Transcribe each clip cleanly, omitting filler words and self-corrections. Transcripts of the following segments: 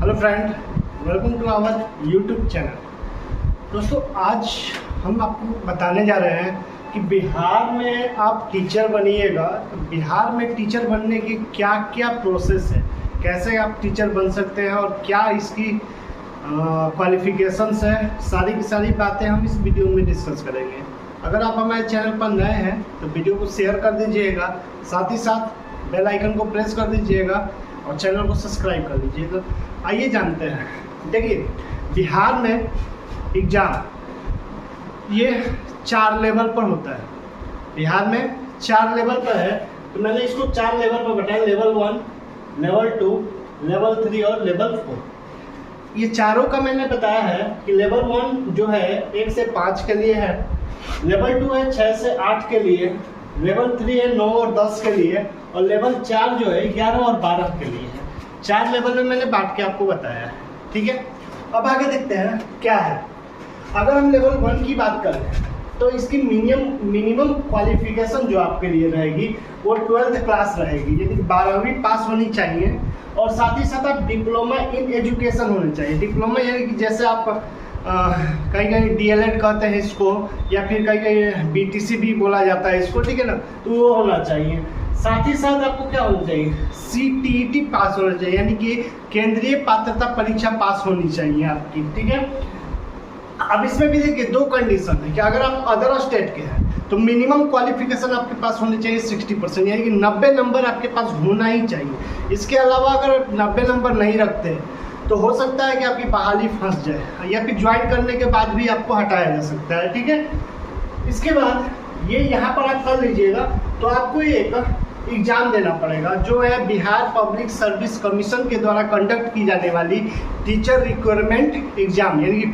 Hello friend, welcome to our YouTube channel. दोस्तों, आज हम आपको बताने जा रहे हैं कि बिहार में आप टीचर बनिएगा तो बिहार में टीचर बनने की क्या क्या प्रोसेस है, कैसे आप टीचर बन सकते हैं और क्या इसकी क्वालिफिकेशंस है। सारी की सारी बातें हम इस वीडियो में डिस्कस करेंगे। अगर आप हमारे चैनल पर नए हैं तो वीडियो को शेयर कर दीजिएगा, साथ ही साथ बेल आइकन को प्रेस कर दीजिएगा और चैनल को सब्सक्राइब कर लीजिएगा। आइए जानते हैं। देखिए, बिहार में एग्ज़ाम ये 4 लेवल पर होता है। बिहार में 4 लेवल पर है, तो मैंने इसको 4 लेवल पर बताया। लेवल 1, लेवल 2, लेवल 3 और लेवल 4। ये चारों का मैंने बताया है कि लेवल 1 जो है 1 से 5 के लिए है, लेवल 2 है 6 से 8 के लिए, लेवल 3 है 9 और 10 के लिए, और लेवल 4 जो है 11 और 12 के लिए है। 4 लेवल में मैंने बांट के आपको बताया है, ठीक है। अब आगे देखते हैं क्या है। अगर हम लेवल 1 की बात करें तो इसकी मिनिमम क्वालिफिकेशन जो आपके लिए रहेगी वो 12th क्लास रहेगी, यानी 12वीं पास होनी चाहिए। और साथ ही साथ आप डिप्लोमा इन एजुकेशन होने चाहिए। डिप्लोमा यानी कि जैसे आप कहीं कहीं DLED कहते हैं इसको, या फिर कहीं कहीं BTC भी बोला जाता है इसको, ठीक है ना, तो वो होना चाहिए। साथ ही साथ आपको क्या होना चाहिए, CTET पास होना चाहिए, यानी कि केंद्रीय पात्रता परीक्षा पास होनी चाहिए आपकी, ठीक है। अब इसमें भी देखिए 2 कंडीशन है कि अगर आप अदर स्टेट के हैं तो मिनिमम क्वालिफिकेशन आपके पास होनी चाहिए 60%, यानी कि 90 नंबर आपके पास होना ही चाहिए। इसके अलावा अगर 90 नंबर नहीं रखते तो हो सकता है कि आपकी बहाली फंस जाए, या फिर ज्वाइन करने के बाद भी आपको हटाया जा सकता है, ठीक है। इसके बाद ये यहाँ पर आप कर लीजिएगा तो आपको एक एग्जाम देना पड़ेगा, जो है बिहार पब्लिक सर्विस कमीशन के द्वारा कंडक्ट की जाने वाली टीचर रिक्वायरमेंट एग्जाम, यानी कि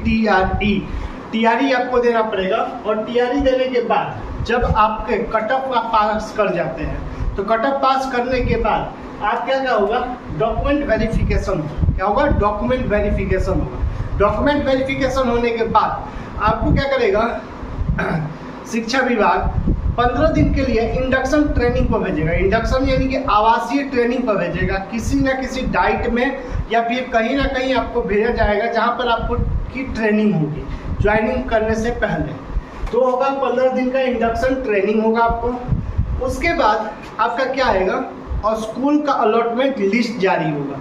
TRE आपको देना पड़ेगा। और TRE देने के बाद जब आपके कट ऑफ आप पास कर जाते हैं तो कट ऑफ पास करने के बाद आप क्या होगा, डॉक्यूमेंट वेरिफिकेशन। क्या होगा, डॉक्यूमेंट वेरिफिकेशन होगा। डॉक्यूमेंट वेरिफिकेशन होने के बाद आपको क्या करेगा, शिक्षा विभाग 15 दिन के लिए इंडक्शन ट्रेनिंग पर भेजेगा। इंडक्शन यानी कि आवासीय ट्रेनिंग पर भेजेगा, किसी न किसी डाइट में या फिर कहीं ना कहीं आपको भेजा जाएगा जहाँ पर आपको की ट्रेनिंग होगी ज्वाइनिंग करने से पहले। तो होगा 15 दिन का इंडक्शन ट्रेनिंग होगा आपको। उसके बाद आपका क्या आएगा, और स्कूल का अलॉटमेंट लिस्ट जारी होगा,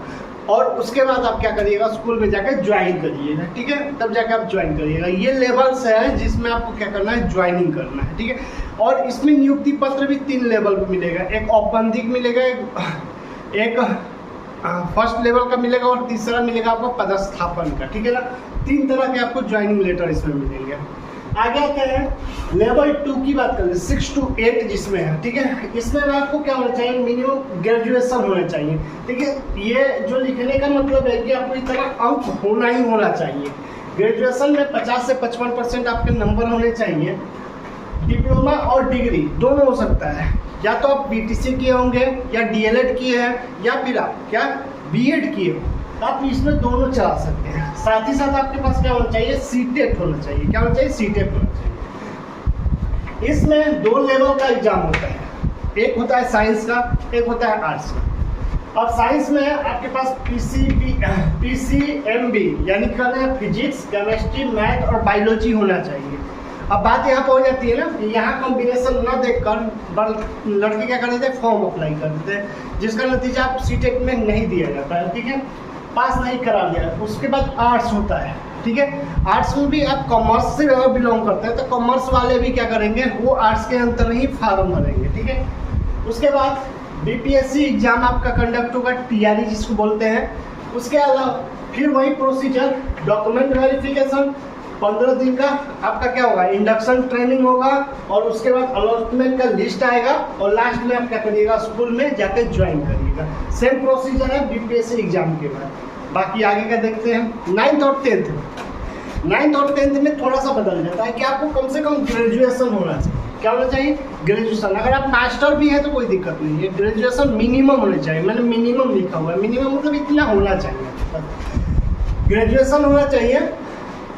और उसके बाद आप क्या करिएगा, स्कूल में जाकर ज्वाइन करिएगा, ठीक है। तब जाकर आप ज्वाइन करिएगा। ये लेवल्स है जिसमें आपको क्या करना है, ज्वाइनिंग करना है, ठीक है। और इसमें नियुक्ति पत्र भी 3 लेवल पर मिलेगा। एक औपबंधिक मिलेगा, एक फर्स्ट लेवल का मिलेगा, और तीसरा मिलेगा आपको पदस्थापन का, ठीक है ना। 3 तरह के आपको ज्वाइनिंग लेटर इसमें मिलेंगे। आगे आते हैं लेवल 2 की बात करें, 6 to 8 जिसमें है, ठीक है। इसमें आपको क्या होना चाहिए, मिनिमम ग्रेजुएशन होना चाहिए, ठीक है। ये जो लिखने का मतलब है कि आपको इतना अंक होना ही होना चाहिए। ग्रेजुएशन में 50 से 55% आपके नंबर होने चाहिए। डिप्लोमा और डिग्री दोनों हो सकता है, या तो आप BTC किए होंगे, या DLED किए हैं, या फिर आप क्या BEd किए हो, आप इसमें दोनों चला सकते हैं। साथ ही साथ आपके पास क्या होना चाहिए, CTET होना चाहिए। क्या होना चाहिए, CTET होना चाहिए। इसमें 2 लेवल का एग्जाम होता है, एक होता है साइंस का, एक होता है आर्ट्स का। और साइंस में आपके पास PCMB यानी कि फिजिक्स, केमिस्ट्री, मैथ और बायोलॉजी होना चाहिए। अब बात यहाँ पर हो जाती है ना, यहाँ कॉम्बिनेशन ना देखकर लड़के क्या कर देते हैं, फॉर्म अप्लाई कर देते हैं, जिसका नतीजा आप CTET में नहीं दिया जाता है, ठीक है, पास नहीं करा दिया। उसके बाद आर्ट्स होता है, ठीक है। आर्ट्स में भी आप कॉमर्स से अगर बिलोंग करते हैं तो कॉमर्स वाले भी क्या करेंगे, वो आर्ट्स के अंदर ही फॉर्म भरेंगे, ठीक है। उसके बाद BPSC एग्जाम आपका कंडक्ट होगा, TRE जिसको बोलते हैं। उसके अलावा फिर वही प्रोसीजर, डॉक्यूमेंट वेरिफिकेशन, 15 दिन का आपका क्या होगा, इंडक्शन ट्रेनिंग होगा, और उसके बाद अलॉटमेंट का लिस्ट आएगा, और लास्ट में आप क्या करिएगा, स्कूल में जाकर ज्वाइन करिएगा। सेम प्रोसीजर है BPSC एग्जाम के बाद। बाकी आगे का देखते हैं। 9th और 10th में थोड़ा सा बदल जाता है कि आपको कम से कम ग्रेजुएशन होना चाहिए। क्या होना चाहिए, ग्रेजुएशन। अगर आप मास्टर भी है तो कोई दिक्कत नहीं है, ग्रेजुएशन मिनिमम होना चाहिए। मैंने मिनिमम लिखा हुआ है, मिनिमम मतलब इतना होना चाहिए, ग्रेजुएशन होना चाहिए।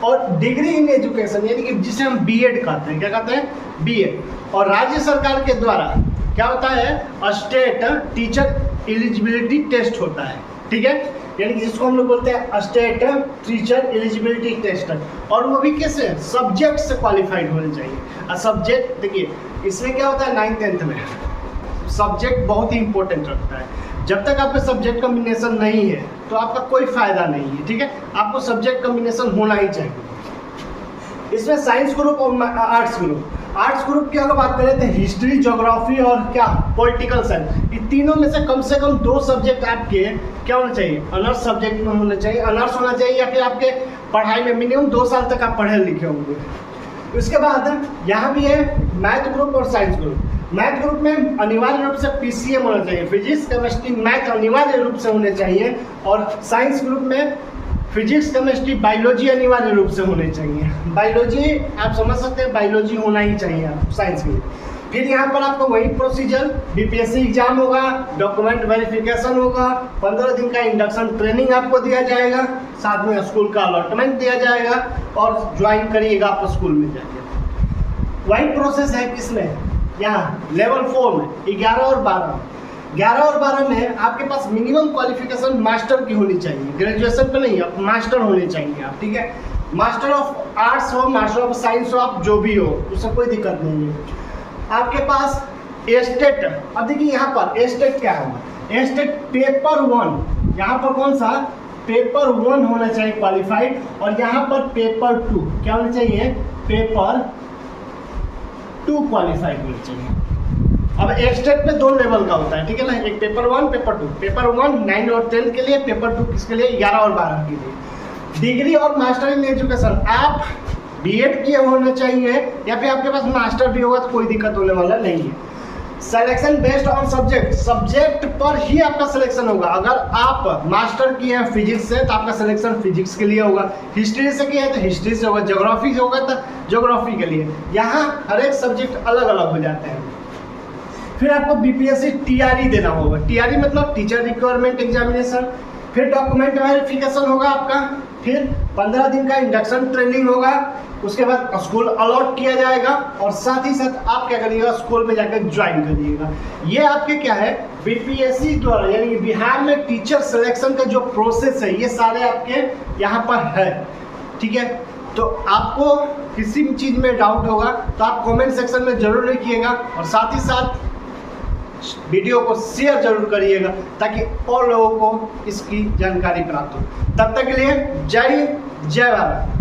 और डिग्री इन एजुकेशन यानी कि जिसे हम BEd कहते हैं, क्या कहते हैं, BEd। और राज्य सरकार के द्वारा क्या होता है, स्टेट टीचर एलिजिबिलिटी टेस्ट होता है, ठीक है। यानी कि जिसको हम लोग बोलते हैं स्टेट टीचर एलिजिबिलिटी टेस्ट, और वो भी कैसे सब्जेक्ट से क्वालिफाइड होने चाहिए। और सब्जेक्ट देखिए इसमें क्या होता है 9th-10th में सब्जेक्ट बहुत ही इंपॉर्टेंट रखता है। जब तक आपका सब्जेक्ट कॉम्बिनेशन नहीं है तो आपका कोई फायदा नहीं है, ठीक है। आपको सब्जेक्ट कॉम्बिनेशन होना ही चाहिए। इसमें साइंस ग्रुप और आर्ट्स ग्रुप की अगर बात करें तो हिस्ट्री, ज्योग्राफी और क्या पॉलिटिकल साइंस, ये तीनों में से कम 2 सब्जेक्ट आपके क्या होने चाहिए, ऑनर्स सब्जेक्ट में होने चाहिए, ऑनर्स होना चाहिए, या फिर आपके पढ़ाई में मिनिमम 2 साल तक आप पढ़े लिखे होंगे। उसके बाद यहाँ भी है मैथ ग्रुप और साइंस ग्रुप। मैथ ग्रुप में अनिवार्य रूप से पीसीएम होना चाहिए, फिजिक्स केमिस्ट्री मैथ अनिवार्य रूप से होने चाहिए, और साइंस ग्रुप में फिजिक्स केमिस्ट्री बायोलॉजी अनिवार्य रूप से होने चाहिए। बायोलॉजी आप समझ सकते हैं, बायोलॉजी होना ही चाहिए आप साइंस में। फिर यहाँ पर आपको वही प्रोसीजर, बीपीएससी एग्जाम होगा, डॉक्यूमेंट वेरिफिकेशन होगा, 15 दिन का इंडक्शन ट्रेनिंग आपको दिया जाएगा, साथ में स्कूल का अलॉटमेंट दिया जाएगा और ज्वाइन करिएगा आप स्कूल में जाके। वही प्रोसेस है किसमें, यहाँ लेवल 4 में 11 और 12 में आपके पास मिनिमम क्वालिफिकेशन मास्टर की होनी चाहिए, ग्रेजुएशन पे नहीं, आप मास्टर होने चाहिए आप, ठीक है। मास्टर ऑफ आर्ट्स हो, मास्टर ऑफ साइंस हो, आप जो भी हो उससे कोई दिक्कत नहीं है। आपके पास एस्टेट, अब देखिए यहाँ पर एस्टेट क्या होगा, एस्टेट पेपर 1, यहाँ पर कौन सा पेपर 1 होना चाहिए क्वालिफाइड, और यहाँ पर पेपर 2 क्या होना चाहिए, पेपर 2 क्वालिफाइड होना चाहिए। अब एस्टेट में 2 लेवल का होता है, ठीक है ना, एक पेपर 1 पेपर 2। पेपर 1 9 और 10 के लिए, पेपर 2 किसके लिए, 11 और 12 के लिए। डिग्री और मास्टर इन एजुकेशन, आप बीएड किए होने चाहिए या फिर आपके पास मास्टर भी होगा तो कोई दिक्कत होने वाला नहीं है। Selection based on subject, subject पर ही आपका सिलेक्शन होगा। अगर आप मास्टर किए हैं फिजिक्स से तो आपका सिलेक्शन फिजिक्स के लिए होगा, हिस्ट्री से किया है तो हिस्ट्री से होगा, ज्योग्राफी से होगा तो ज्योग्राफी के लिए। यहाँ हर एक सब्जेक्ट अलग अलग हो जाते हैं। फिर आपको बीपीएससी टीआरई देना होगा, टीआरई मतलब टीचर रिक्वायरमेंट एग्जामिनेशन। फिर डॉक्यूमेंट वेरिफिकेशन होगा आपका, फिर 15 दिन का इंडक्शन ट्रेनिंग होगा, उसके बाद स्कूल अलॉट किया जाएगा, और साथ ही साथ आप क्या करिएगा, स्कूल में जाकर ज्वाइन करिएगा। ये आपके क्या है, बीपीएससी द्वारा यानी कि बिहार में टीचर सिलेक्शन का जो प्रोसेस है ये सारे आपके यहाँ पर है, ठीक है। तो आपको किसी भी चीज़ में डाउट होगा तो आप कमेंट सेक्शन में जरूर लिखिएगा, और साथ ही साथ वीडियो को शेयर जरूर करिएगा ताकि और लोगों को इसकी जानकारी प्राप्त हो। तब तक के लिए जय हिंद, जय भारत।